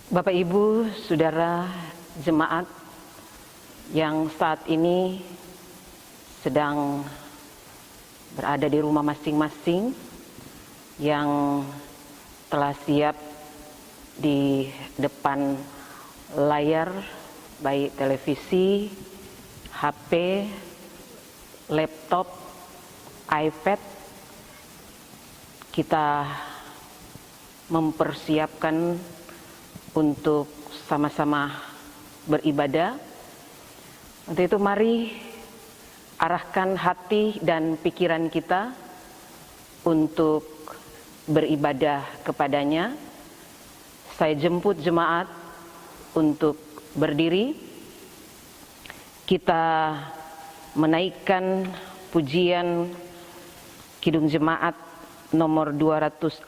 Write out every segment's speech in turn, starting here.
Bapak Ibu, Saudara jemaat yang saat ini sedang berada di rumah masing-masing, yang telah siap di depan layar baik televisi, HP, laptop, iPad, kita mempersiapkan untuk sama-sama beribadah. Untuk itu mari arahkan hati dan pikiran kita untuk beribadah kepadanya. Saya jemput jemaat untuk berdiri. Kita menaikkan pujian Kidung Jemaat nomor 242,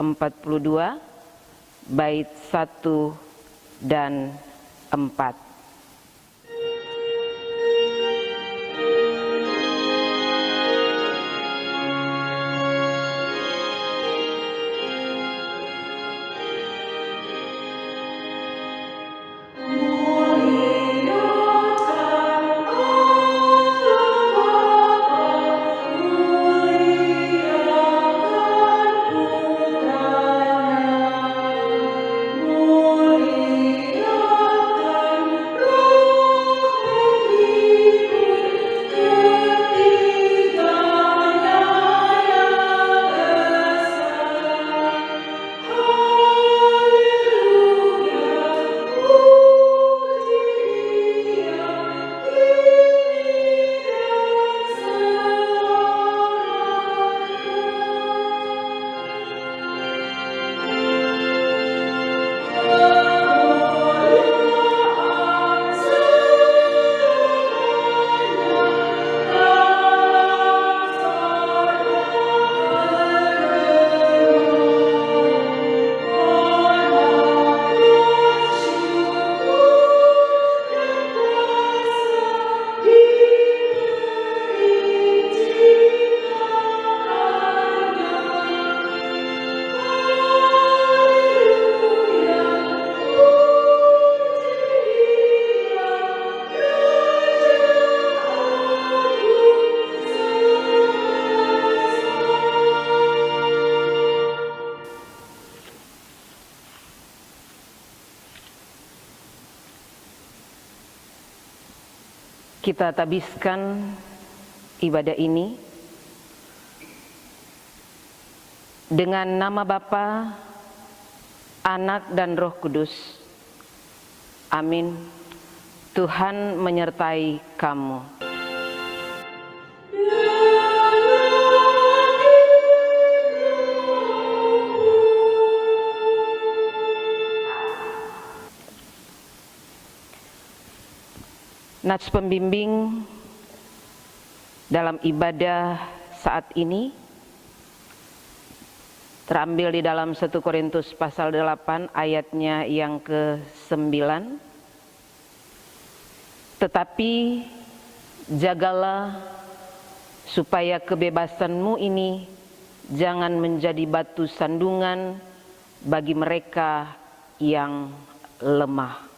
bait 1 dan 4. Kita tabiskan ibadah ini dengan nama Bapa, Anak dan Roh Kudus. Amin. Tuhan menyertai kamu. Nats pembimbing dalam ibadah saat ini terambil di dalam 1 Korintus pasal 8 ayatnya yang ke-9. Tetapi jagalah supaya kebebasanmu ini jangan menjadi batu sandungan bagi mereka yang lemah.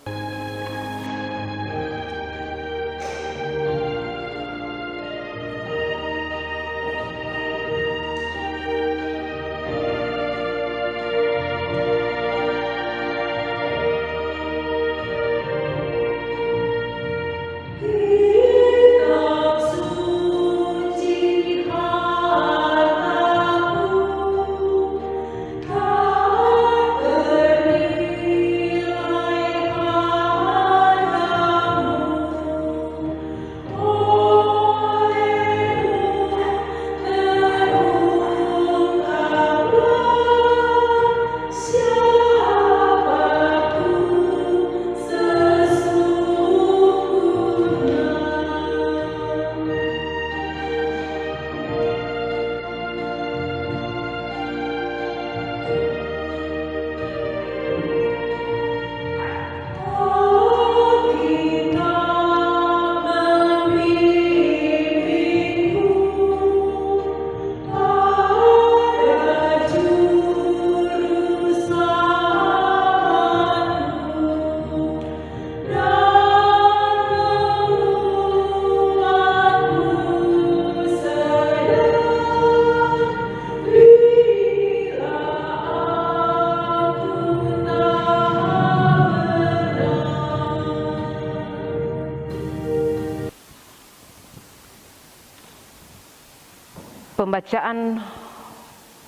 Bacaan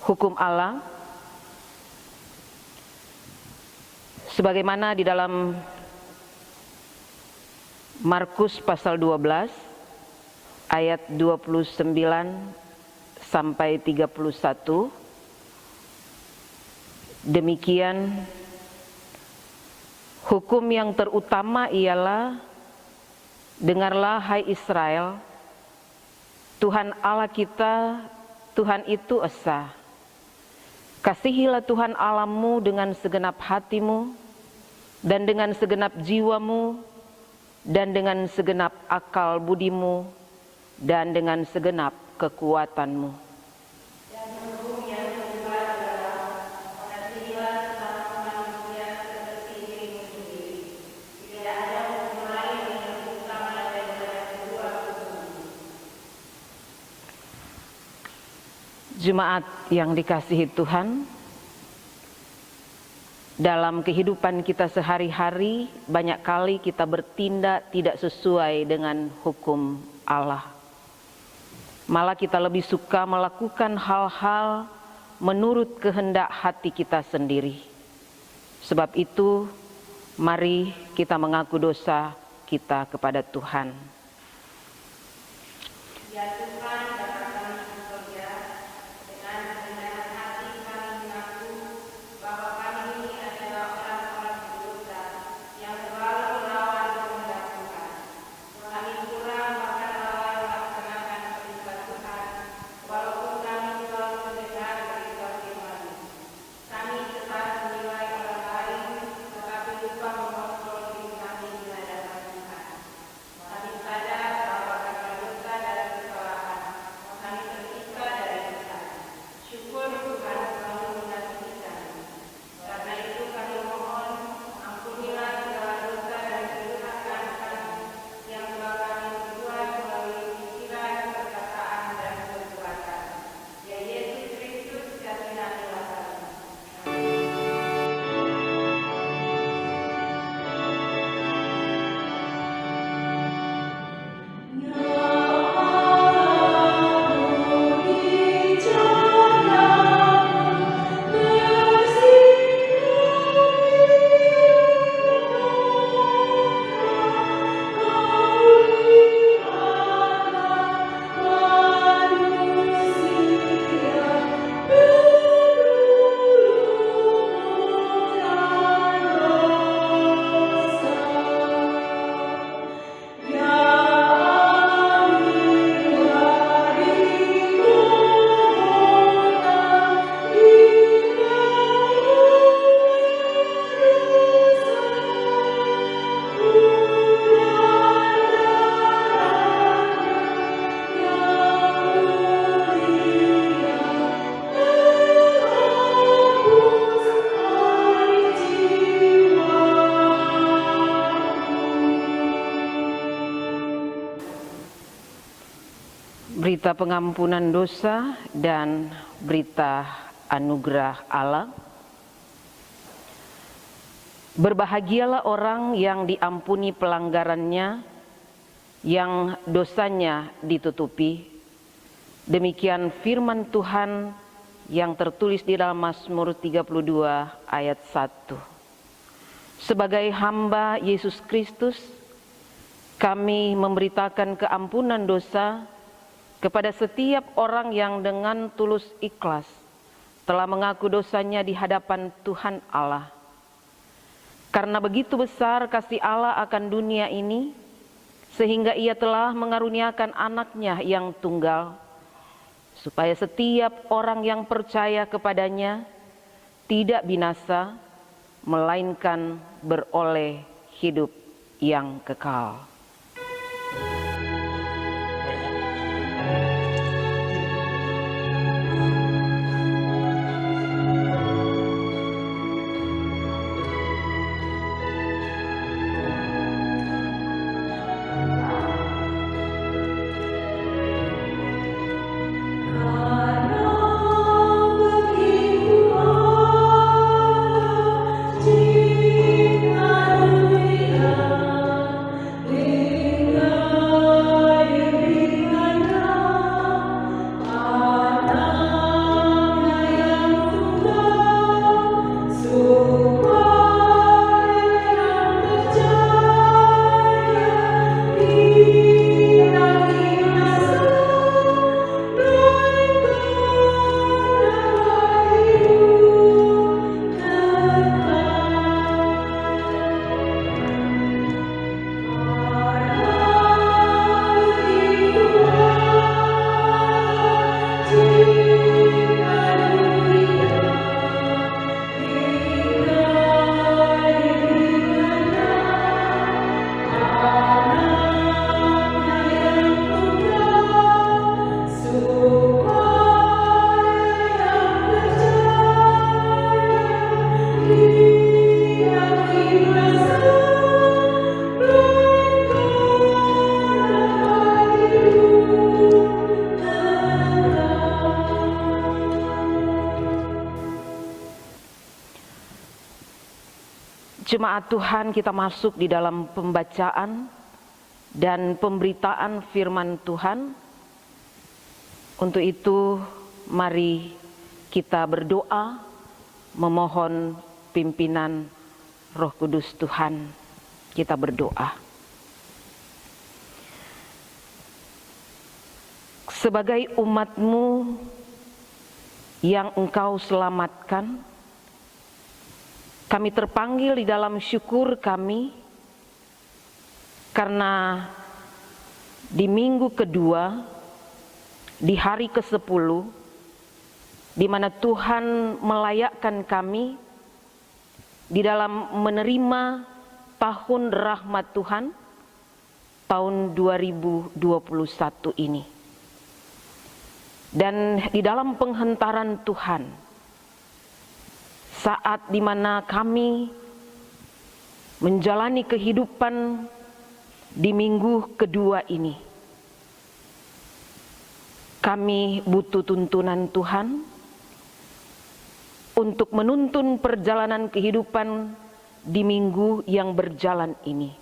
hukum Allah sebagaimana di dalam Markus pasal 12 ayat 29 sampai 31. Demikian hukum yang terutama ialah, dengarlah hai Israel, Tuhan Allah kita, Tuhan itu esa. Kasihilah Tuhan Allahmu dengan segenap hatimu, dan dengan segenap jiwamu, dan dengan segenap akal budimu, dan dengan segenap kekuatanmu. Jemaat yang dikasihi Tuhan, dalam kehidupan kita sehari-hari banyak kali kita bertindak tidak sesuai dengan hukum Allah. Malah kita lebih suka melakukan hal-hal menurut kehendak hati kita sendiri. Sebab itu, mari kita mengaku dosa kita kepada Tuhan. Ya Tuhan, berita pengampunan dosa dan berita anugerah Allah. Berbahagialah orang yang diampuni pelanggarannya, yang dosanya ditutupi. Demikian firman Tuhan yang tertulis di dalam Mazmur 32 ayat 1. Sebagai hamba Yesus Kristus, kami memberitakan keampunan dosa kepada setiap orang yang dengan tulus ikhlas telah mengaku dosanya di hadapan Tuhan Allah. Karena begitu besar kasih Allah akan dunia ini, sehingga Ia telah mengaruniakan anaknya yang tunggal, supaya setiap orang yang percaya kepadanya tidak binasa, melainkan beroleh hidup yang kekal. We Jemaat Tuhan, kita masuk di dalam pembacaan dan pemberitaan firman Tuhan. Untuk itu, mari kita berdoa memohon pimpinan Roh Kudus Tuhan. Kita berdoa. Sebagai umat-Mu yang Engkau selamatkan, kami terpanggil di dalam syukur kami karena di minggu kedua, di hari ke-10, di mana Tuhan melayakkan kami di dalam menerima tahun rahmat Tuhan, tahun 2021 ini. Dan di dalam penghentaran Tuhan, saat di mana kami menjalani kehidupan di minggu kedua ini, kami butuh tuntunan Tuhan untuk menuntun perjalanan kehidupan di minggu yang berjalan ini.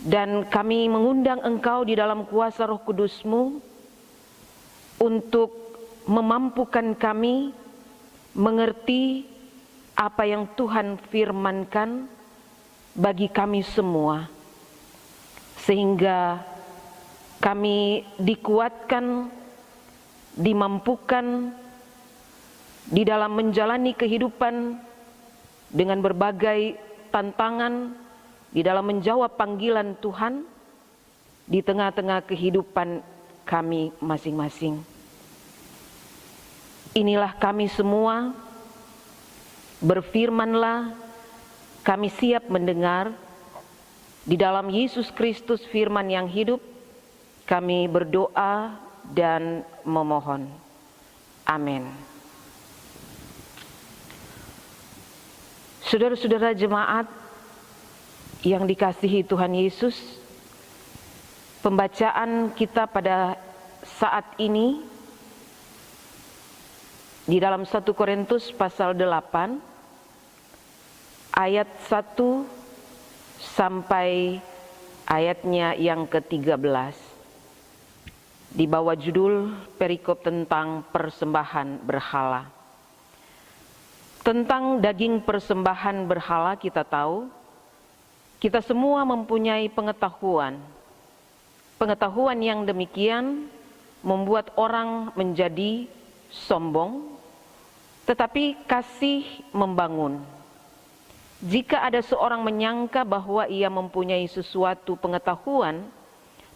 Dan kami mengundang Engkau di dalam kuasa Roh Kudus-Mu untuk memampukan kami mengerti apa yang Tuhan firmankan bagi kami semua, sehingga kami dikuatkan, dimampukan di dalam menjalani kehidupan dengan berbagai tantangan, di dalam menjawab panggilan Tuhan di tengah-tengah kehidupan kami masing-masing. Inilah kami semua, berfirmanlah, kami siap mendengar. Di dalam Yesus Kristus firman yang hidup, kami berdoa dan memohon. Amin. Saudara-saudara jemaat yang dikasihi Tuhan Yesus, pembacaan kita pada saat ini di dalam 1 Korintus pasal 8 ayat 1 sampai ayatnya yang ke-13, di bawah judul perikop tentang persembahan berhala. Tentang daging persembahan berhala kita tahu, kita semua mempunyai pengetahuan. Pengetahuan yang demikian membuat orang menjadi sombong, tetapi kasih membangun. Jika ada seorang menyangka bahwa ia mempunyai sesuatu pengetahuan,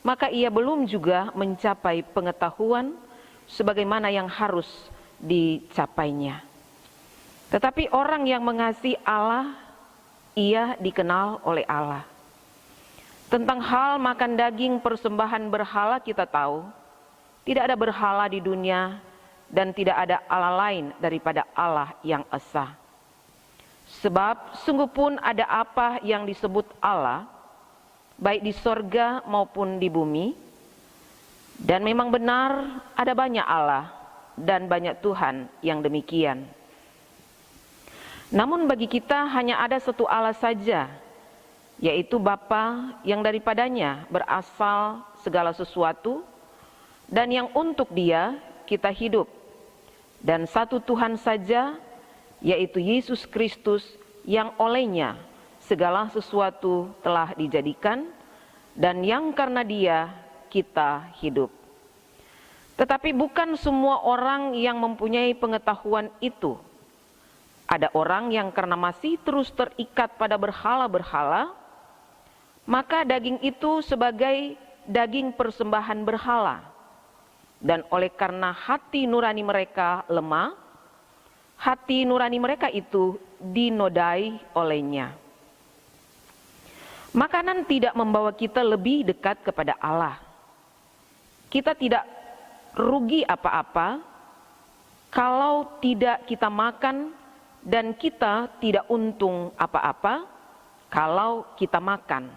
maka ia belum juga mencapai pengetahuan sebagaimana yang harus dicapainya. Tetapi orang yang mengasihi Allah, ia dikenal oleh Allah. Tentang hal makan daging persembahan berhala kita tahu, tidak ada berhala di dunia dan tidak ada Allah lain daripada Allah yang esa. Sebab sungguh pun ada apa yang disebut Allah, baik di sorga maupun di bumi, dan memang benar ada banyak Allah dan banyak Tuhan yang demikian. Namun bagi kita hanya ada satu Allah saja, yaitu Bapa yang daripadanya berasal segala sesuatu, dan yang untuk Dia kita hidup, dan satu Tuhan saja, yaitu Yesus Kristus, yang olehnya segala sesuatu telah dijadikan, dan yang karena Dia kita hidup. Tetapi bukan semua orang yang mempunyai pengetahuan itu. Ada orang yang karena masih terus terikat pada berhala-berhala, maka daging itu sebagai daging persembahan berhala. Dan oleh karena hati nurani mereka lemah, hati nurani mereka itu dinodai olehnya. Makanan tidak membawa kita lebih dekat kepada Allah. Kita tidak rugi apa-apa kalau tidak kita makan, dan kita tidak untung apa-apa kalau kita makan.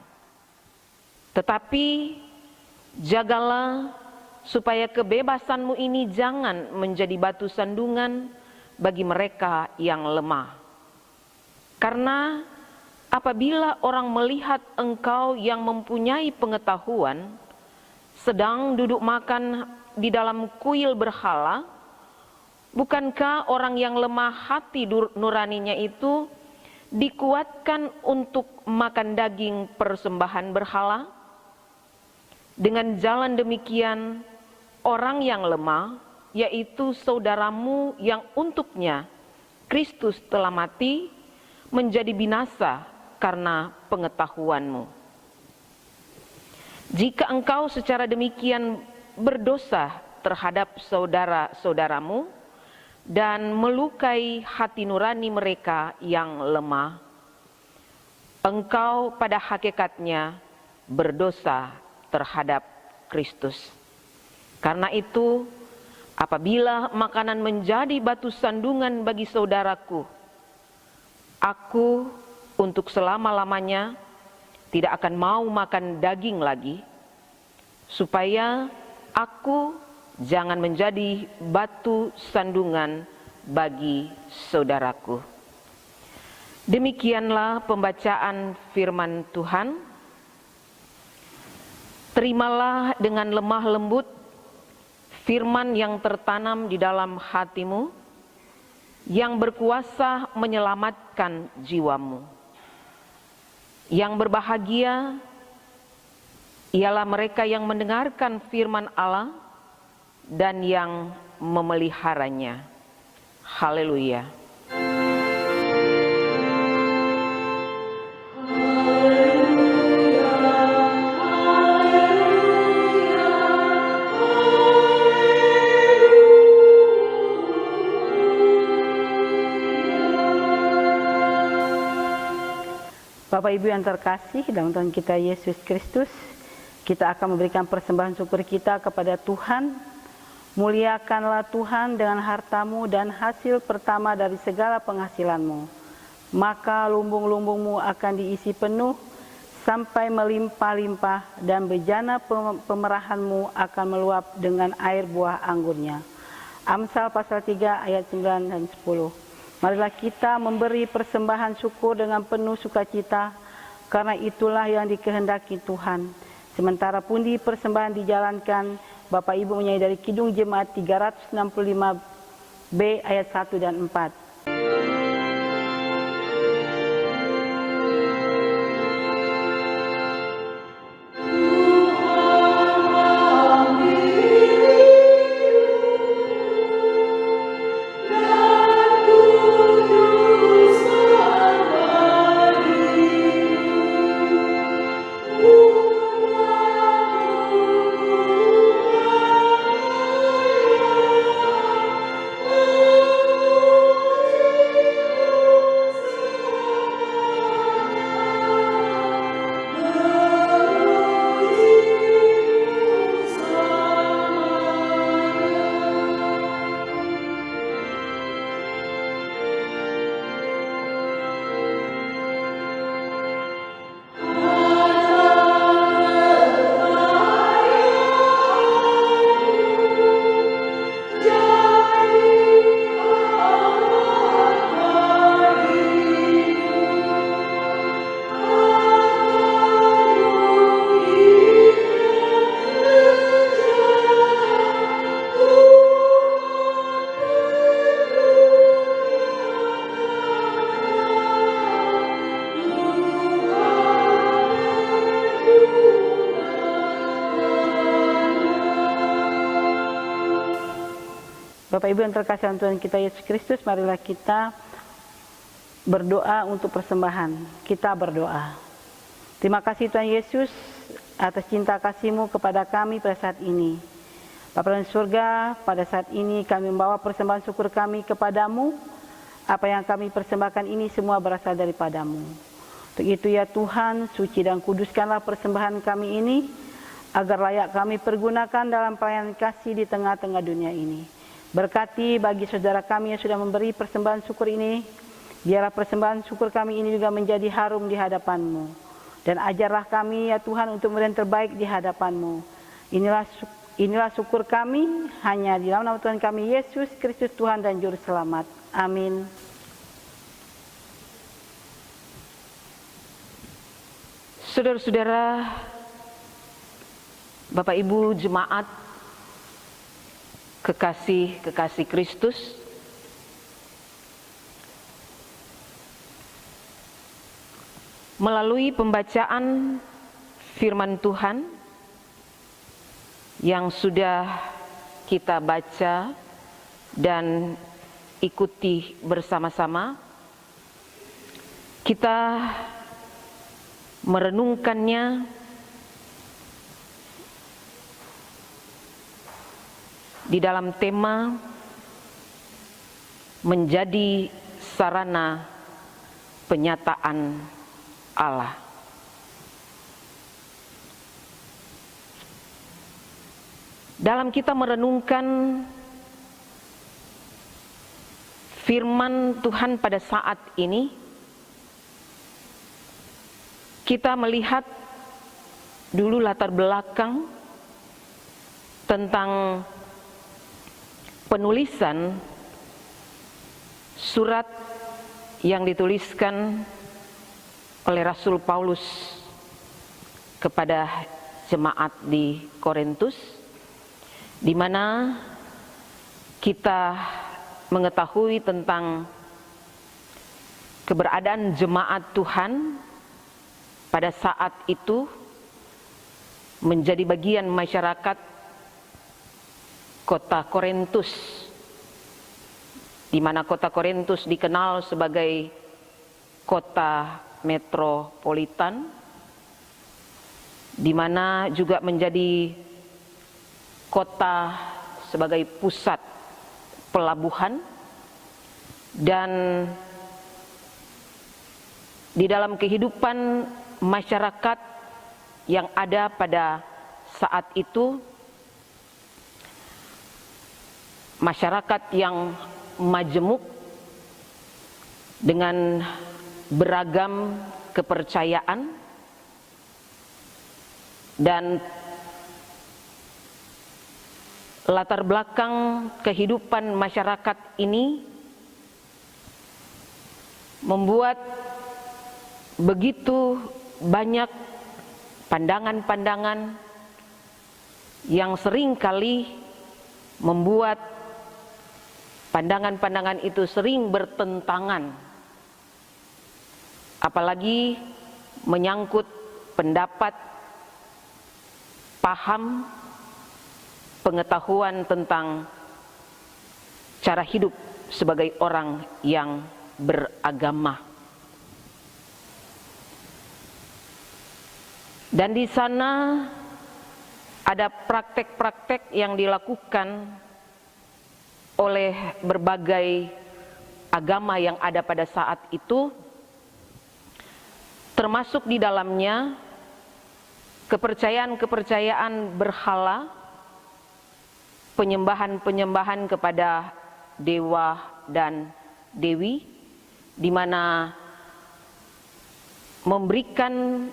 Tetapi jagalah supaya kebebasanmu ini jangan menjadi batu sandungan bagi mereka yang lemah. Karena apabila orang melihat engkau yang mempunyai pengetahuan sedang duduk makan di dalam kuil berhala, bukankah orang yang lemah hati nuraninya itu dikuatkan untuk makan daging persembahan berhala? Dengan jalan demikian, orang yang lemah, yaitu saudaramu yang untuknya Kristus telah mati, menjadi binasa karena pengetahuanmu. Jika engkau secara demikian berdosa terhadap saudara-saudaramu dan melukai hati nurani mereka yang lemah, engkau pada hakikatnya berdosa terhadap Kristus. Karena itu, apabila makanan menjadi batu sandungan bagi saudaraku, aku untuk selama-lamanya tidak akan mau makan daging lagi, supaya aku jangan menjadi batu sandungan bagi saudaraku. Demikianlah pembacaan firman Tuhan. Terimalah dengan lemah lembut firman yang tertanam di dalam hatimu, yang berkuasa menyelamatkan jiwamu. Yang berbahagia ialah mereka yang mendengarkan firman Allah dan yang memeliharanya. Haleluya. Bapak Ibu yang terkasih dalam Tuhan kita Yesus Kristus, kita akan memberikan persembahan syukur kita kepada Tuhan. Muliakanlah Tuhan dengan hartamu dan hasil pertama dari segala penghasilanmu. Maka lumbung-lumbungmu akan diisi penuh sampai melimpah-limpah, dan bejana pemerahanmu akan meluap dengan air buah anggurnya. Amsal pasal 3 ayat 9 dan 10. Marilah kita memberi persembahan syukur dengan penuh sukacita, karena itulah yang dikehendaki Tuhan. Sementara pundi persembahan dijalankan, Bapak Ibu menyanyi dari Kidung Jemaat 365B ayat 1 dan 4. Bapak Ibu yang terkasih dalam Tuhan kita Yesus Kristus, marilah kita berdoa untuk persembahan. Kita berdoa. Terima kasih Tuhan Yesus atas cinta kasih-Mu kepada kami pada saat ini. Bapa di surga, pada saat ini kami membawa persembahan syukur kami kepadamu. Apa yang kami persembahkan ini semua berasal daripada-Mu. Untuk itu ya Tuhan, suci dan kuduskanlah persembahan kami ini, agar layak kami pergunakan dalam pelayanan kasih di tengah-tengah dunia ini. Berkati bagi saudara kami yang sudah memberi persembahan syukur ini, biarlah persembahan syukur kami ini juga menjadi harum di hadapan-Mu. Dan ajarlah kami ya Tuhan untuk memberi yang terbaik di hadapan-Mu. Inilah syukur kami, hanya di dalam nama Tuhan kami Yesus Kristus Tuhan dan Juru Selamat. Amin. Saudara-saudara, Bapak Ibu jemaat kekasih Kristus, melalui pembacaan firman Tuhan yang sudah kita baca dan ikuti bersama-sama, kita merenungkannya di dalam tema menjadi sarana penyataan Allah. Dalam kita merenungkan firman Tuhan pada saat ini, kita melihat dulu latar belakang tentang penulisan surat yang dituliskan oleh Rasul Paulus kepada jemaat di Korintus, di mana kita mengetahui tentang keberadaan jemaat Tuhan pada saat itu menjadi bagian masyarakat kota Korintus, di mana kota Korintus dikenal sebagai kota metropolitan, di mana juga menjadi kota sebagai pusat pelabuhan, dan di dalam kehidupan masyarakat yang ada pada saat itu, masyarakat yang majemuk dengan beragam kepercayaan dan latar belakang kehidupan masyarakat ini membuat begitu banyak pandangan-pandangan yang seringkali membuat pandangan-pandangan itu sering bertentangan, apalagi menyangkut pendapat, paham, pengetahuan tentang cara hidup sebagai orang yang beragama. Dan di sana ada praktek-praktek yang dilakukan oleh berbagai agama yang ada pada saat itu, termasuk di dalamnya kepercayaan-kepercayaan berhala, penyembahan-penyembahan kepada dewa dan dewi, di mana memberikan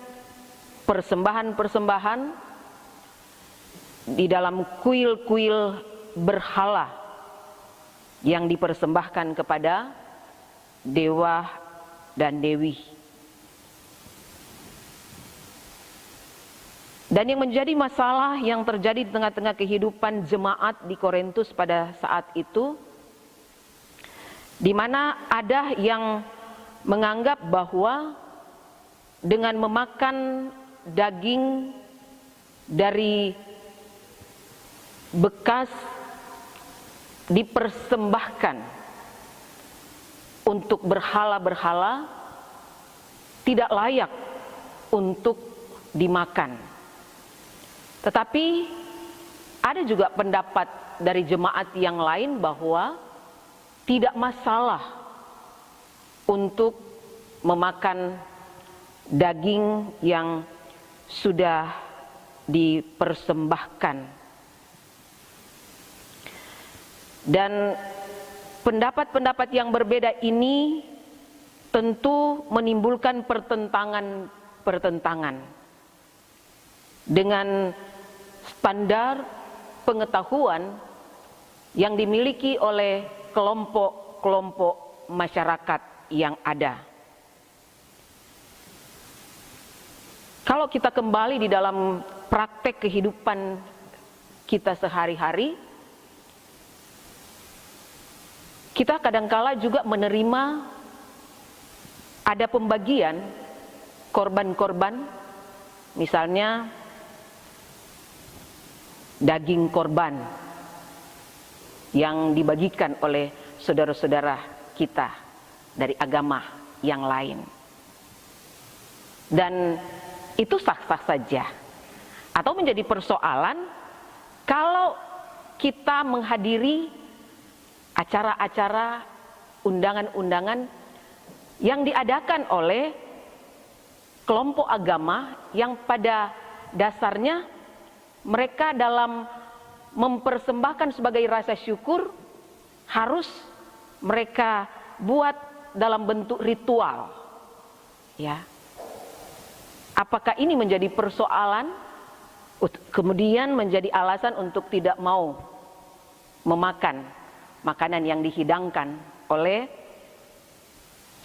persembahan-persembahan di dalam kuil-kuil berhala yang dipersembahkan kepada dewa dan dewi. Dan yang menjadi masalah yang terjadi di tengah-tengah kehidupan jemaat di Korintus pada saat itu, di mana ada yang menganggap bahwa dengan memakan daging dari bekas dipersembahkan untuk berhala-berhala tidak layak untuk dimakan. Tetapi ada juga pendapat dari jemaat yang lain bahwa tidak masalah untuk memakan daging yang sudah dipersembahkan. Dan pendapat-pendapat yang berbeda ini tentu menimbulkan pertentangan dengan standar pengetahuan yang dimiliki oleh kelompok-kelompok masyarakat yang ada. Kalau kita kembali di dalam praktek kehidupan kita sehari-hari, kita kadangkala juga menerima ada pembagian korban-korban, misalnya daging korban yang dibagikan oleh saudara-saudara kita dari agama yang lain. Dan itu sah-sah saja. Atau menjadi persoalan kalau kita menghadiri acara-acara, undangan-undangan yang diadakan oleh kelompok agama yang pada dasarnya mereka dalam mempersembahkan sebagai rasa syukur harus mereka buat dalam bentuk ritual. Ya. Apakah ini menjadi persoalan, kemudian menjadi alasan untuk tidak mau memakan makanan yang dihidangkan oleh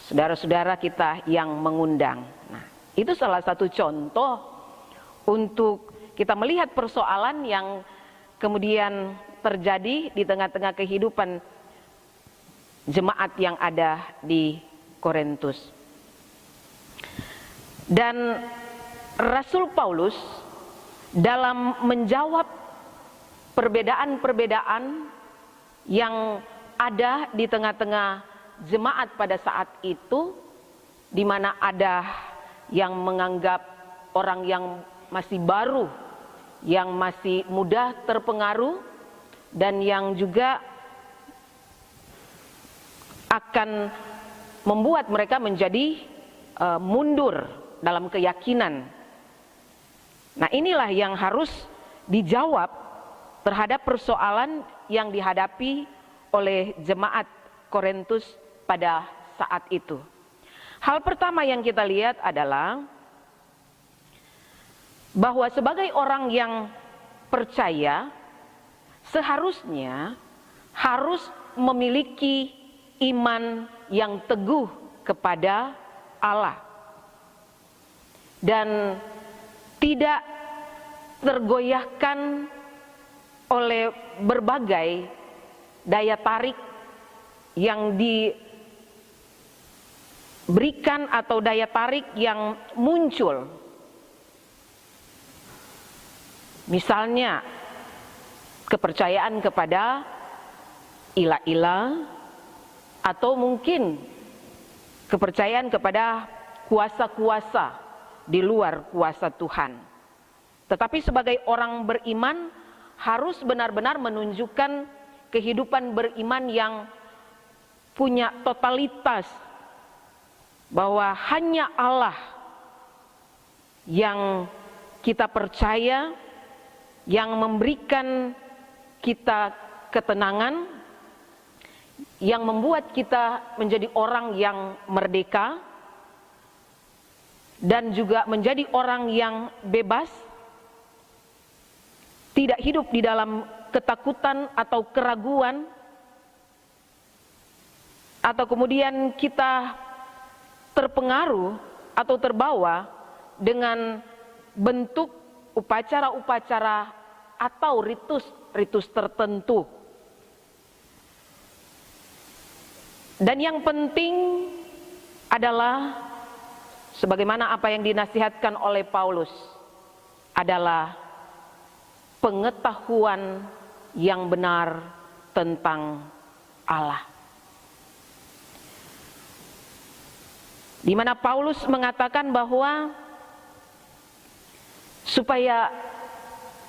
saudara-saudara kita yang mengundang. Nah, itu salah satu contoh untuk kita melihat persoalan yang kemudian terjadi di tengah-tengah kehidupan jemaat yang ada di Korintus. Dan Rasul Paulus dalam menjawab perbedaan-perbedaan yang ada di tengah-tengah jemaat pada saat itu, di mana ada yang menganggap orang yang masih baru, yang masih mudah terpengaruh, dan yang juga akan membuat mereka menjadi mundur dalam keyakinan. Nah, inilah yang harus dijawab terhadap persoalan yang dihadapi oleh jemaat Korintus pada saat itu. Hal pertama yang kita lihat adalah bahwa sebagai orang yang percaya seharusnya harus memiliki iman yang teguh kepada Allah dan tidak tergoyahkan oleh berbagai daya tarik yang diberikan atau daya tarik yang muncul. Misalnya kepercayaan kepada ilah-ilah, atau mungkin kepercayaan kepada kuasa-kuasa di luar kuasa Tuhan. Tetapi sebagai orang beriman harus benar-benar menunjukkan kehidupan beriman yang punya totalitas, bahwa hanya Allah yang kita percaya, yang memberikan kita ketenangan, yang membuat kita menjadi orang yang merdeka dan juga menjadi orang yang bebas, tidak hidup di dalam ketakutan atau keraguan, atau kemudian kita terpengaruh atau terbawa dengan bentuk upacara-upacara atau ritus-ritus tertentu. Dan yang penting adalah sebagaimana apa yang dinasihatkan oleh Paulus adalah pengetahuan yang benar tentang Allah. Di mana Paulus mengatakan bahwa supaya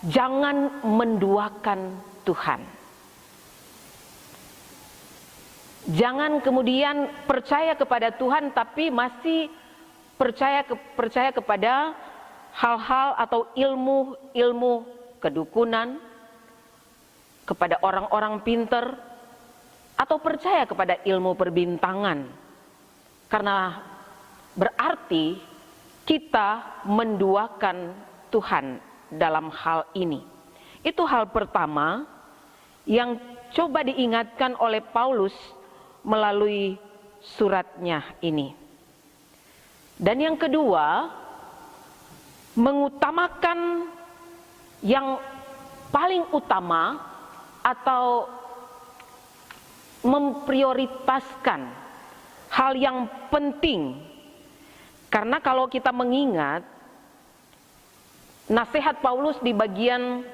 jangan menduakan Tuhan. Jangan kemudian percaya kepada Tuhan tapi masih percaya kepada hal-hal atau ilmu kedukunan, kepada orang-orang pinter, atau percaya kepada ilmu perbintangan. Karena berarti kita menduakan Tuhan dalam hal ini. Itu hal pertama yang coba diingatkan oleh Paulus melalui suratnya ini. Dan yang kedua, mengutamakan yang paling utama atau memprioritaskan hal yang penting. Karena kalau kita mengingat nasihat Paulus di bagian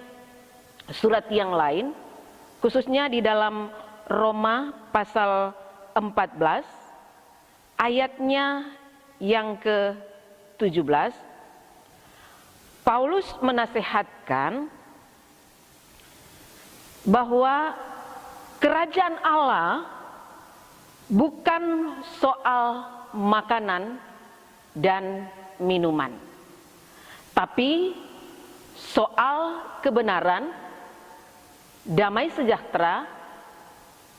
surat yang lain, khususnya di dalam Roma pasal 14 ayatnya yang ke-17, Paulus menasihatkan bahwa kerajaan Allah bukan soal makanan dan minuman, tapi soal kebenaran, damai sejahtera,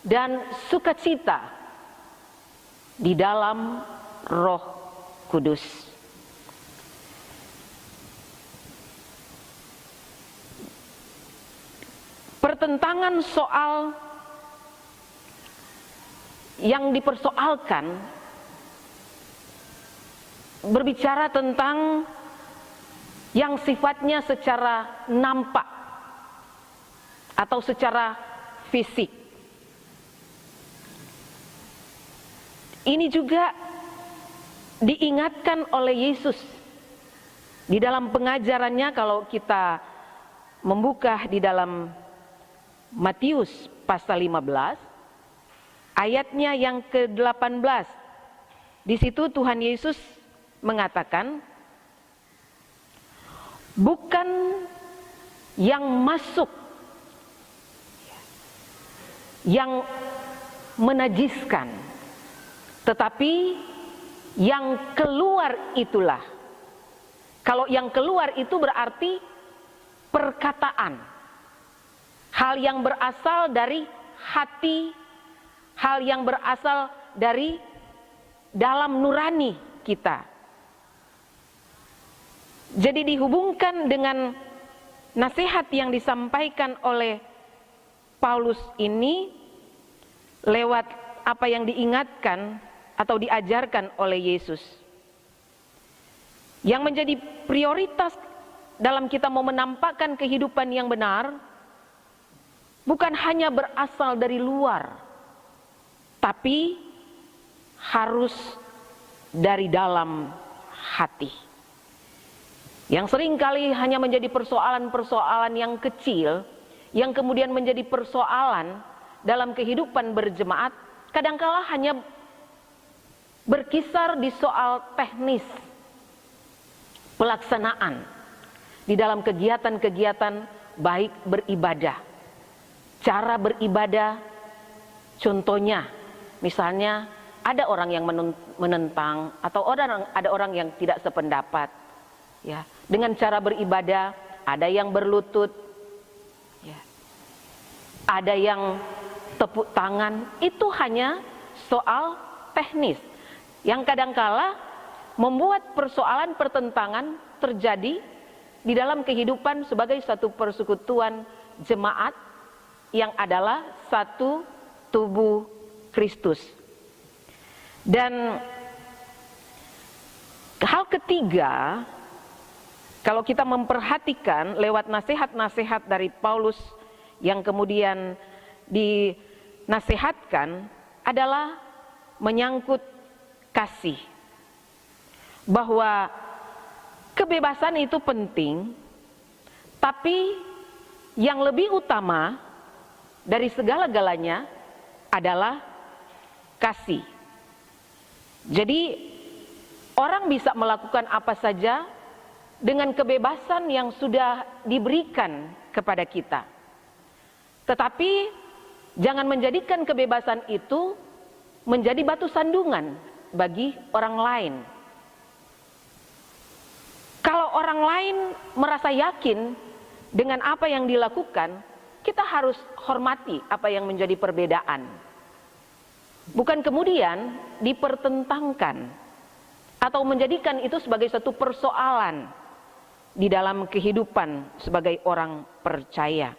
dan sukacita di dalam Roh Kudus. Pertentangan soal yang dipersoalkan berbicara tentang yang sifatnya secara nampak atau secara fisik. Ini juga diingatkan oleh Yesus di dalam pengajarannya. Kalau kita membuka di dalam Matius pasal 15 ayatnya yang ke-18, di situ Tuhan Yesus mengatakan, bukan yang masuk yang menajiskan, tetapi yang keluar itulah. Kalau yang keluar itu berarti perkataan, hal yang berasal dari hati, hal yang berasal dari dalam nurani kita. Jadi dihubungkan dengan nasihat yang disampaikan oleh Paulus ini lewat apa yang diingatkan atau diajarkan oleh Yesus. Yang menjadi prioritas dalam kita mau menampakkan kehidupan yang benar bukan hanya berasal dari luar, tapi harus dari dalam hati. Yang seringkali hanya menjadi persoalan-persoalan yang kecil, yang kemudian menjadi persoalan dalam kehidupan berjemaat, kadangkala hanya berkisar di soal teknis pelaksanaan di dalam kegiatan-kegiatan baik beribadah. Cara beribadah, contohnya, misalnya ada orang yang menentang atau ada orang yang tidak sependapat. Ya, dengan cara beribadah, ada yang berlutut, ya, ada yang tepuk tangan. Itu hanya soal teknis yang kadangkala membuat persoalan pertentangan terjadi di dalam kehidupan sebagai satu persekutuan jemaat yang adalah satu tubuh Kristus. Dan hal ketiga, kalau kita memperhatikan lewat nasihat-nasihat dari Paulus yang kemudian dinasihatkan adalah menyangkut kasih. Bahwa kebebasan itu penting, tapi yang lebih utama dari segala-galanya adalah kasih. Jadi orang bisa melakukan apa saja dengan kebebasan yang sudah diberikan kepada kita. Tetapi jangan menjadikan kebebasan itu menjadi batu sandungan bagi orang lain. Kalau orang lain merasa yakin dengan apa yang dilakukan, kita harus hormati apa yang menjadi perbedaan. Bukan kemudian dipertentangkan atau menjadikan itu sebagai satu persoalan di dalam kehidupan sebagai orang percaya.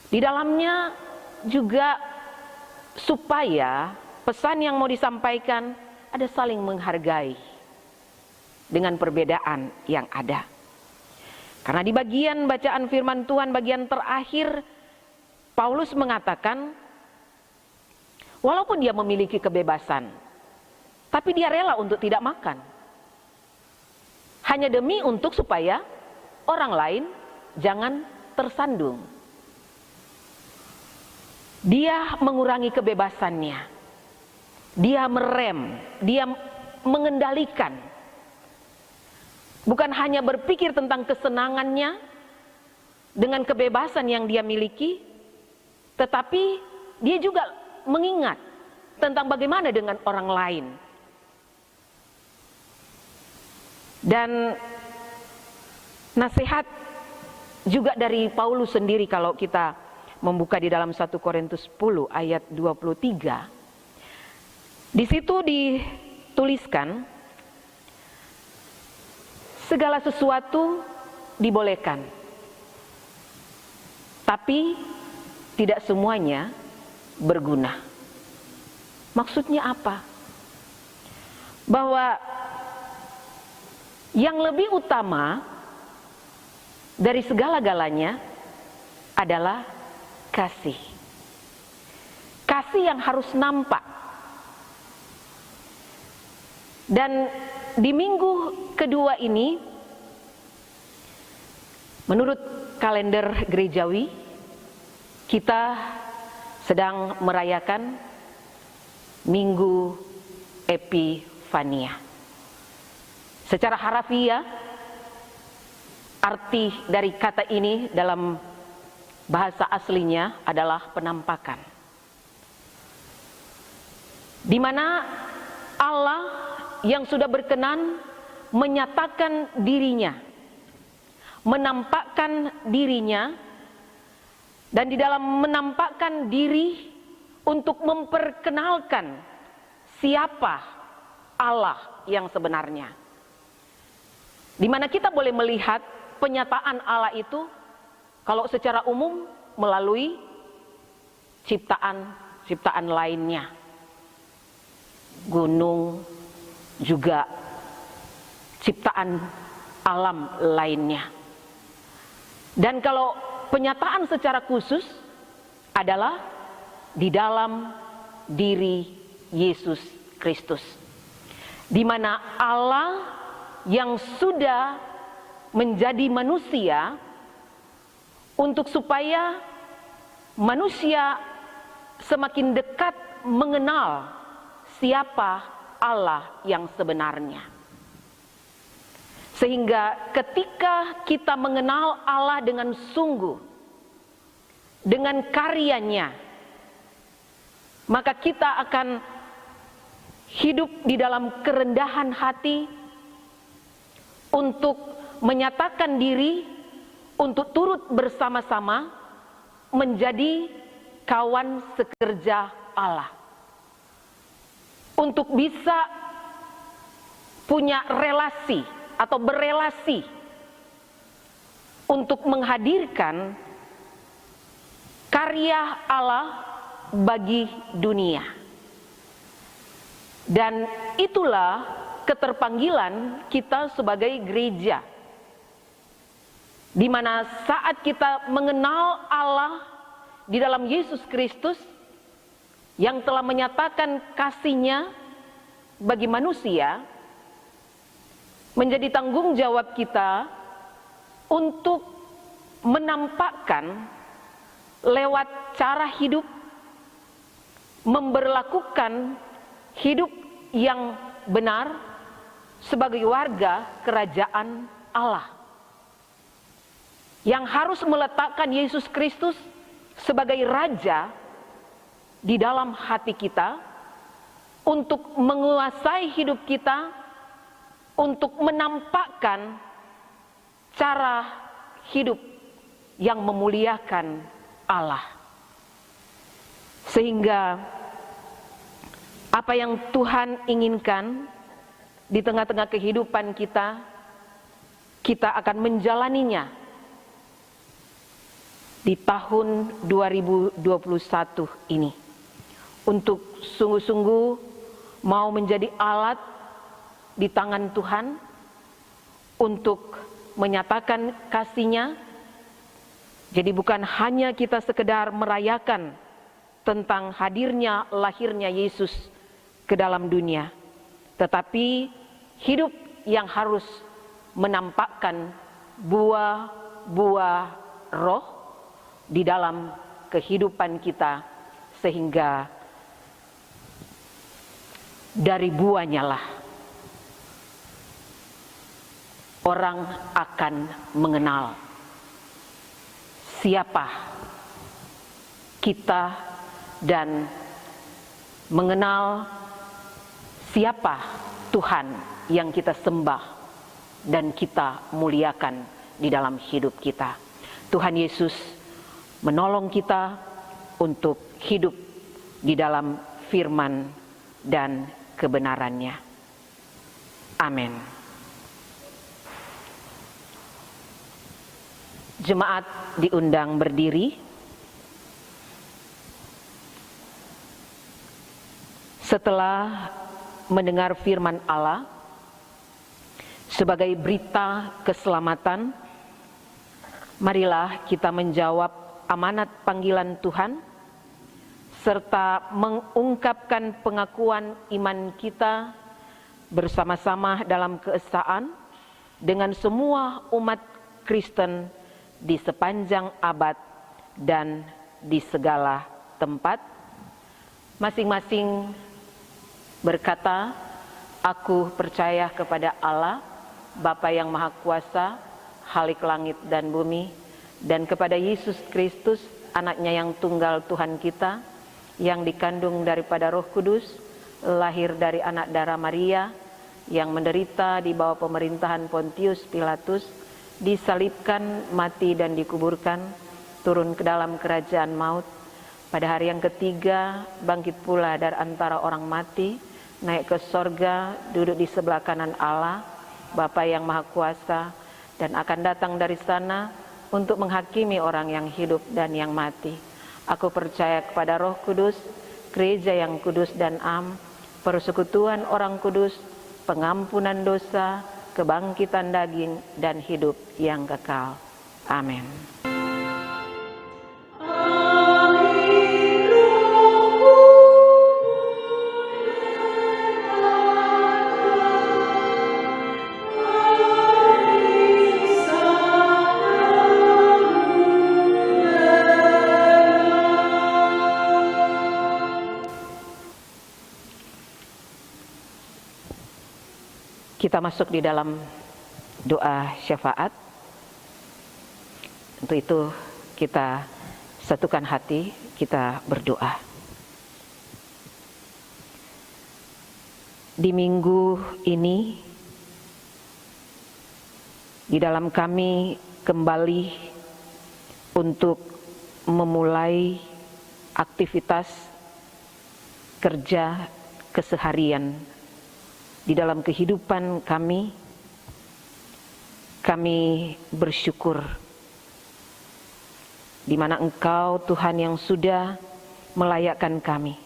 Di dalamnya juga supaya pesan yang mau disampaikan ada saling menghargai. dengan perbedaan yang ada. Karena di bagian bacaan firman Tuhan bagian terakhir, Paulus mengatakan walaupun dia memiliki kebebasan, tapi dia rela untuk tidak makan. Hanya demi untuk supaya orang lain jangan tersandung. Dia mengurangi kebebasannya. Dia merem, dia mengendalikan. Bukan hanya berpikir tentang kesenangannya dengan kebebasan yang dia miliki, tetapi dia juga mengingat tentang bagaimana dengan orang lain. Dan nasihat juga dari Paulus sendiri kalau kita membuka di dalam 1 Korintus 10 ayat 23. Di situ dituliskan segala sesuatu dibolehkan, tapi tidak semuanya berguna. Maksudnya apa? Bahwa yang lebih utama dari segala-galanya adalah kasih. Kasih yang harus nampak. Dan di minggu kedua ini, menurut kalender gerejawi, kita sedang merayakan Minggu Epifania. Secara harafiah, arti dari kata ini dalam bahasa aslinya adalah penampakan. Di mana Allah yang sudah berkenan menyatakan dirinya, menampakkan dirinya, dan di dalam menampakkan diri untuk memperkenalkan siapa Allah yang sebenarnya. Di mana kita boleh melihat penyataan Allah itu kalau secara umum melalui ciptaan lainnya. Gunung, juga ciptaan alam lainnya. Dan kalau penyataan secara khusus adalah di dalam diri Yesus Kristus, di mana Allah yang sudah menjadi manusia untuk supaya manusia semakin dekat mengenal siapa Allah yang sebenarnya. Sehingga ketika kita mengenal Allah dengan sungguh, dengan karyanya, maka kita akan hidup di dalam kerendahan hati untuk menyatakan diri, untuk turut bersama-sama menjadi kawan sekerja Allah. Untuk bisa punya relasi atau berelasi untuk menghadirkan karya Allah bagi dunia. Dan itulah keterpanggilan kita sebagai gereja, di mana saat kita mengenal Allah di dalam Yesus Kristus yang telah menyatakan kasih-Nya bagi manusia, menjadi tanggung jawab kita untuk menampakkan lewat cara hidup, memberlakukan hidup yang benar sebagai warga kerajaan Allah, yang harus meletakkan Yesus Kristus sebagai Raja di dalam hati kita, untuk menguasai hidup kita, untuk menampakkan cara hidup yang memuliakan Allah. Sehingga apa yang Tuhan inginkan di tengah-tengah kehidupan kita, kita akan menjalaninya di tahun 2021 ini. Untuk sungguh-sungguh mau menjadi alat di tangan Tuhan untuk menyatakan kasih-Nya. Jadi bukan hanya kita sekedar merayakan tentang hadirnya, lahirnya Yesus ke dalam dunia, tetapi hidup yang harus menampakkan buah-buah roh di dalam kehidupan kita, sehingga dari buahnya lah orang akan mengenal siapa kita dan mengenal siapa Tuhan yang kita sembah dan kita muliakan di dalam hidup kita. Tuhan Yesus menolong kita untuk hidup di dalam firman dan kebenarannya. Amin. Jemaat diundang berdiri. Setelah mendengar firman Allah sebagai berita keselamatan, marilah kita menjawab amanat panggilan Tuhan serta mengungkapkan pengakuan iman kita bersama-sama dalam keesaan dengan semua umat Kristen di sepanjang abad dan di segala tempat. Masing-masing berkata, aku percaya kepada Allah, Bapa yang Maha Kuasa, Khalik langit dan bumi, dan kepada Yesus Kristus, anaknya yang tunggal Tuhan kita, yang dikandung daripada Roh Kudus, lahir dari anak darah Maria, yang menderita di bawah pemerintahan Pontius Pilatus, disalibkan, mati dan dikuburkan, turun ke dalam kerajaan maut, pada hari yang ketiga bangkit pula dari antara orang mati, naik ke sorga, duduk di sebelah kanan Allah, Bapa yang Maha Kuasa, dan akan datang dari sana untuk menghakimi orang yang hidup dan yang mati. Aku percaya kepada Roh Kudus, gereja yang kudus dan am, persekutuan orang kudus, pengampunan dosa, kebangkitan daging, dan hidup yang kekal. Amin. Kita masuk di dalam doa syafaat. Untuk itu kita satukan hati, kita berdoa. Di minggu ini, di dalam kami kembali untuk memulai aktivitas kerja keseharian di dalam kehidupan kami bersyukur di mana Engkau Tuhan yang sudah melayakkan kami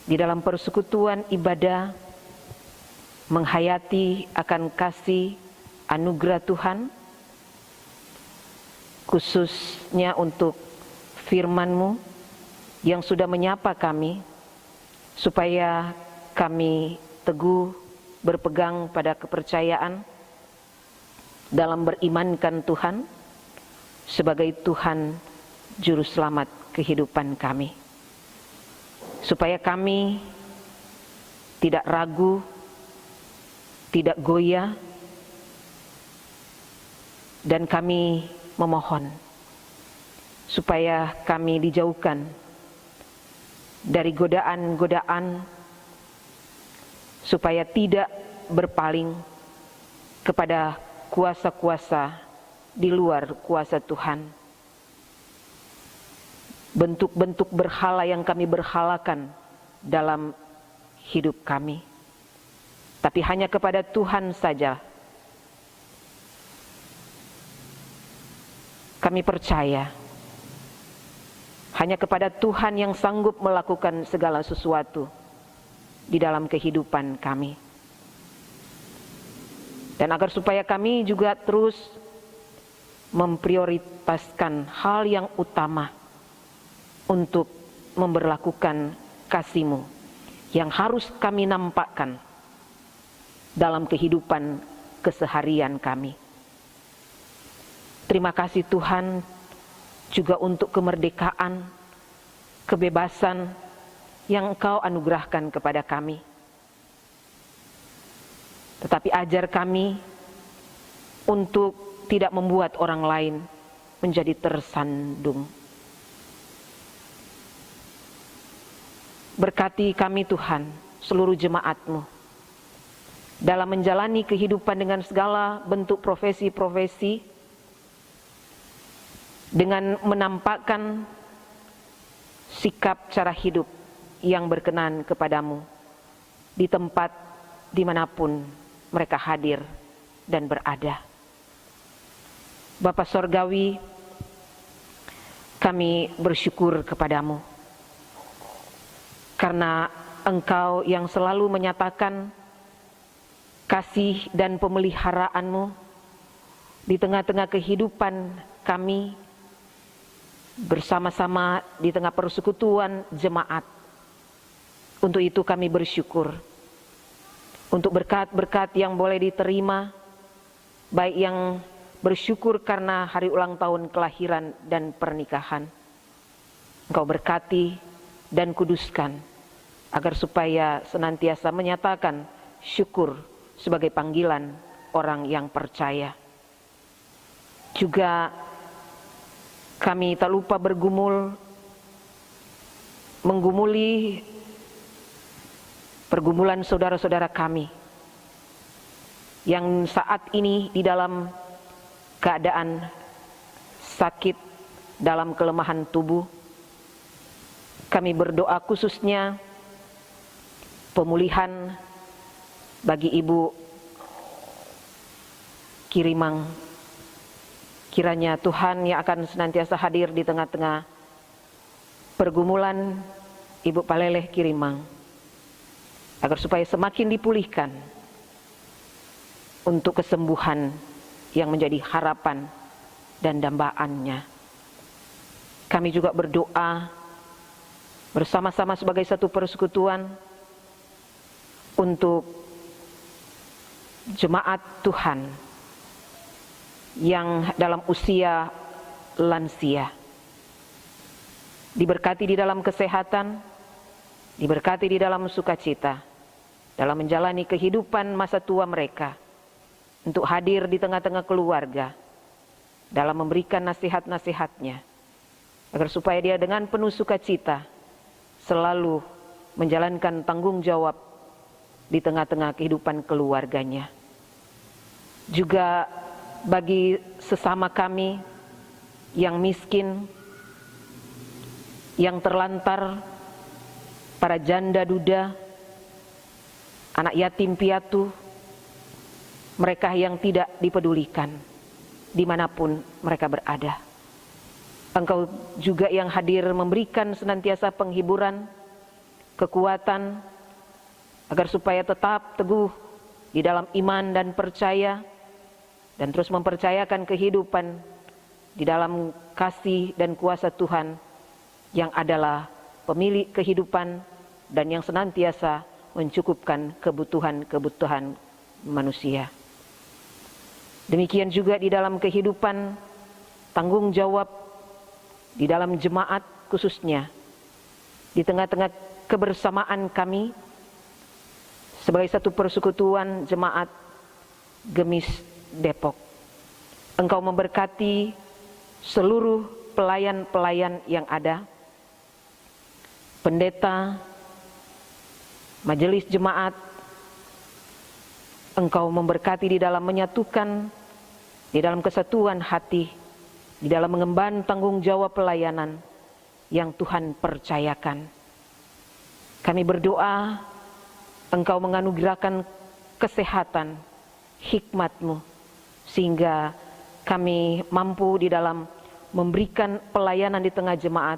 di dalam persekutuan ibadah, menghayati akan kasih anugerah Tuhan, khususnya untuk firman-Mu yang sudah menyapa kami, supaya kami teguh berpegang pada kepercayaan dalam berimankan Tuhan sebagai Tuhan Juru Selamat kehidupan kami. Supaya kami tidak ragu, tidak goyah, dan kami memohon supaya kami dijauhkan dari godaan-godaan, supaya tidak berpaling kepada kuasa-kuasa di luar kuasa Tuhan. Bentuk-bentuk berhala yang kami berhalakan dalam hidup kami. Tapi hanya kepada Tuhan saja kami percaya. Hanya kepada Tuhan yang sanggup melakukan segala sesuatu di dalam kehidupan kami. Dan agar supaya kami juga terus memprioritaskan hal yang utama untuk memberlakukan kasih-Mu yang harus kami nampakkan dalam kehidupan keseharian kami. Terima kasih Tuhan juga untuk kemerdekaan, kebebasan yang Engkau anugerahkan kepada kami. Tetapi ajar kami untuk tidak membuat orang lain menjadi tersandung. Berkati kami Tuhan, seluruh jemaat-Mu, dalam menjalani kehidupan dengan segala bentuk profesi-profesi, dengan menampakkan sikap cara hidup yang berkenan kepadamu di tempat dimanapun mereka hadir dan berada. Bapa Sorgawi, kami bersyukur kepadamu karena Engkau yang selalu menyatakan kasih dan pemeliharaanmu di tengah-tengah kehidupan kami, bersama-sama di tengah persekutuan jemaat. Untuk itu kami bersyukur untuk berkat-berkat yang boleh diterima, baik yang bersyukur karena hari ulang tahun kelahiran dan pernikahan. Engkau berkati dan kuduskan agar supaya senantiasa menyatakan syukur sebagai panggilan orang yang percaya. Juga kami tak lupa menggumuli pergumulan saudara-saudara kami yang saat ini di dalam keadaan sakit, dalam kelemahan tubuh. Kami berdoa khususnya pemulihan bagi Ibu Kirimang. Kiranya Tuhan yang akan senantiasa hadir di tengah-tengah pergumulan Ibu Paleleh Kirimang, agar supaya semakin dipulihkan untuk kesembuhan yang menjadi harapan dan dambaannya. Kami juga berdoa bersama-sama sebagai satu persekutuan untuk jemaat Tuhan yang dalam usia lansia, diberkati di dalam kesehatan, diberkati di dalam sukacita, dalam menjalani kehidupan masa tua mereka, untuk hadir di tengah-tengah keluarga, dalam memberikan nasihat-nasihatnya, agar supaya dia dengan penuh sukacita selalu menjalankan tanggung jawab di tengah-tengah kehidupan keluarganya. Juga bagi sesama kami yang miskin, yang terlantar, para janda duda, anak yatim piatu, mereka yang tidak dipedulikan dimanapun mereka berada. Engkau juga yang hadir memberikan senantiasa penghiburan, kekuatan, agar supaya tetap teguh di dalam iman dan percaya, dan terus mempercayakan kehidupan di dalam kasih dan kuasa Tuhan yang adalah pemilik kehidupan dan yang senantiasa mencukupkan kebutuhan-kebutuhan manusia. Demikian juga di dalam kehidupan tanggung jawab di dalam jemaat, khususnya di tengah-tengah kebersamaan kami sebagai satu persekutuan jemaat Gemis Depok. Engkau memberkati seluruh pelayan-pelayan yang ada, pendeta, majelis jemaat. Engkau memberkati di dalam menyatukan, di dalam kesatuan hati, di dalam mengemban tanggung jawab pelayanan yang Tuhan percayakan. Kami berdoa Engkau menganugerahkan kesehatan, hikmat-Mu, sehingga kami mampu di dalam memberikan pelayanan di tengah jemaat,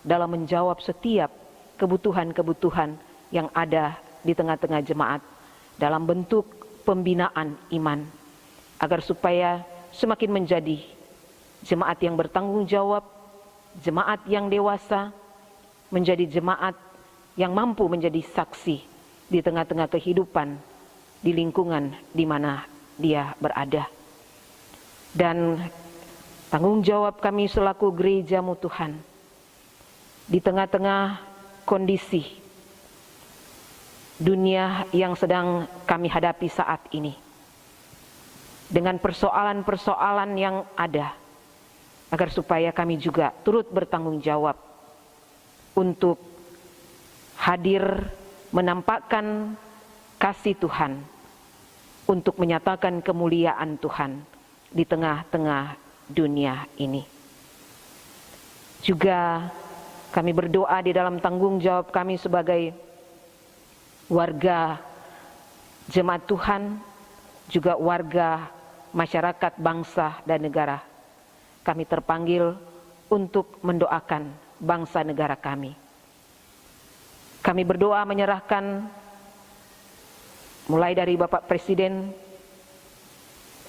dalam menjawab setiap kebutuhan-kebutuhan yang ada di tengah-tengah jemaat, dalam bentuk pembinaan iman, agar supaya semakin menjadi jemaat yang bertanggung jawab, jemaat yang dewasa, menjadi jemaat yang mampu menjadi saksi di tengah-tengah kehidupan, di lingkungan di mana dia berada. Dan tanggung jawab kami selaku gereja-Mu Tuhan, di tengah-tengah kondisi dunia yang sedang kami hadapi saat ini, dengan persoalan-persoalan yang ada, agar supaya kami juga turut bertanggung jawab untuk hadir menampakkan kasih Tuhan, untuk menyatakan kemuliaan Tuhan di tengah-tengah dunia ini. Juga kami berdoa di dalam tanggung jawab kami sebagai warga jemaat Tuhan, juga warga masyarakat bangsa dan negara. Kami terpanggil untuk mendoakan bangsa negara kami. Kami berdoa menyerahkan mulai dari Bapak Presiden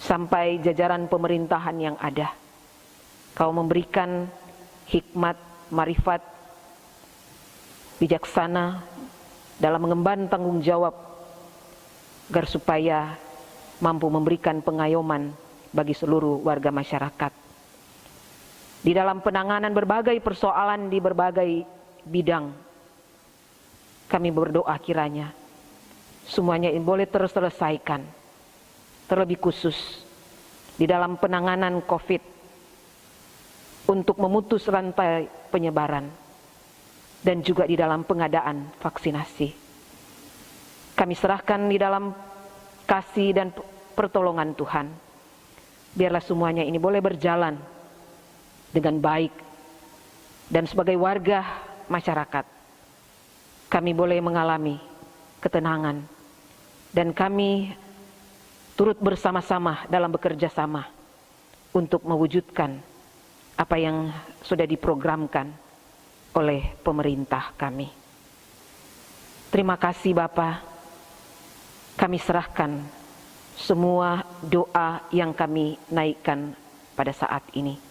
sampai jajaran pemerintahan yang ada. Kau memberikan hikmat, marifat, bijaksana dalam mengemban tanggung jawab, agar supaya mampu memberikan pengayoman bagi seluruh warga masyarakat. Di dalam penanganan berbagai persoalan di berbagai bidang, kami berdoa kiranya semuanya ini boleh terselesaikan. Terlebih khusus di dalam penanganan COVID, untuk memutus rantai penyebaran, dan juga di dalam pengadaan vaksinasi. Kami serahkan di dalam kasih dan pertolongan Tuhan. Biarlah semuanya ini boleh berjalan dengan baik, dan sebagai warga masyarakat kami boleh mengalami ketenangan, dan kami turut bersama-sama dalam bekerja sama untuk mewujudkan apa yang sudah diprogramkan oleh pemerintah kami. Terima kasih Bapa. Kami serahkan semua doa yang kami naikkan pada saat ini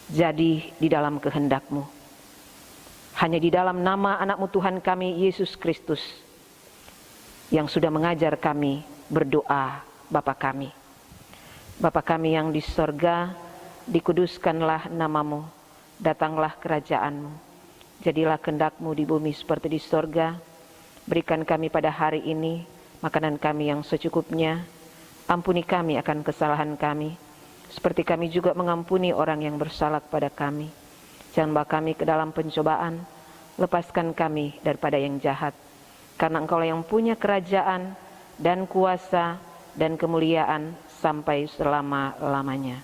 jadi di dalam kehendak-Mu. Hanya di dalam nama anak-Mu Tuhan kami, Yesus Kristus, yang sudah mengajar kami berdoa, Bapa kami. Bapa kami yang di sorga, dikuduskanlah nama-Mu, datanglah kerajaan-Mu, jadilah kehendak-Mu di bumi seperti di sorga. Berikan kami pada hari ini makanan kami yang secukupnya. Ampuni kami akan kesalahan kami, seperti kami juga mengampuni orang yang bersalah kepada kami. Jangan bawa kami ke dalam pencobaan, lepaskan kami daripada yang jahat. Karena Engkau yang punya kerajaan dan kuasa dan kemuliaan sampai selama-lamanya.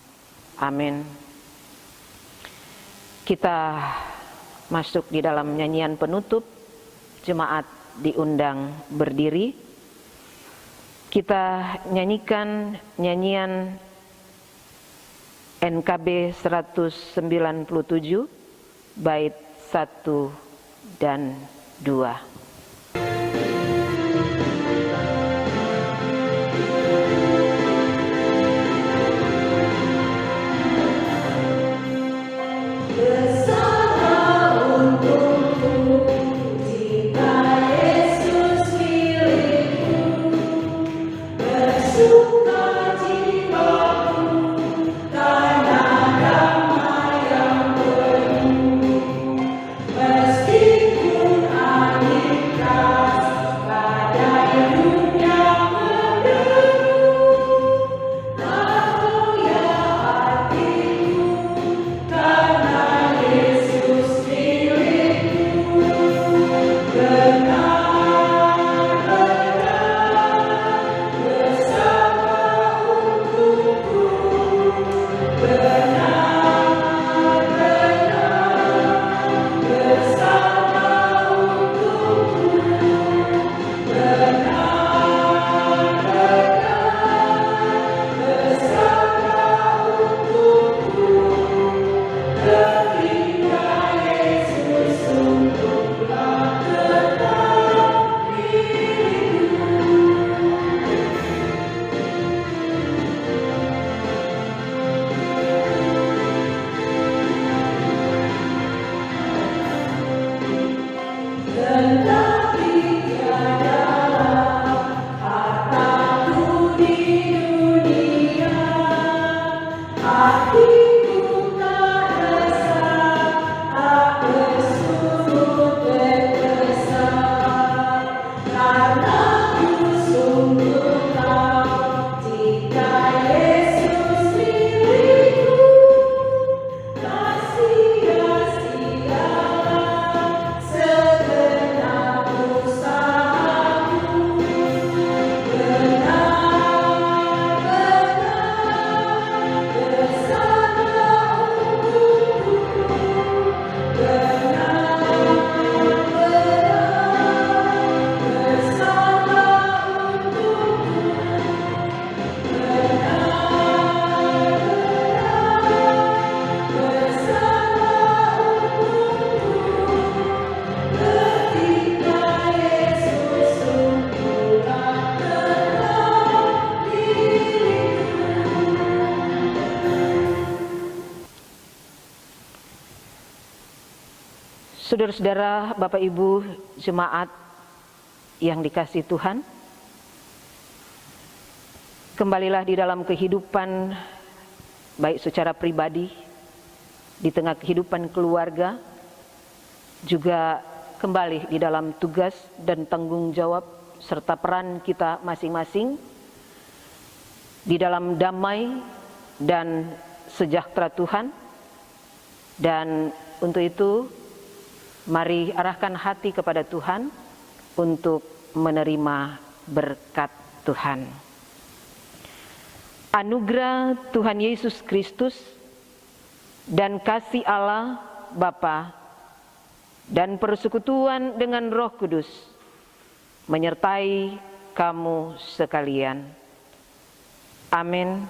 Amin. Kita masuk di dalam nyanyian penutup. Jemaat diundang berdiri. Kita nyanyikan nyanyian NKB 197 bait 1 dan 2. Meskipun angin Saudara-saudara, Bapak Ibu jemaat yang dikasihi Tuhan, kembalilah di dalam kehidupan baik secara pribadi, di tengah kehidupan keluarga, juga kembali di dalam tugas dan tanggung jawab serta peran kita masing-masing di dalam damai dan sejahtera Tuhan. Dan untuk itu mari arahkan hati kepada Tuhan untuk menerima berkat Tuhan. Anugerah Tuhan Yesus Kristus dan kasih Allah Bapa dan persekutuan dengan Roh Kudus menyertai kamu sekalian. Amin.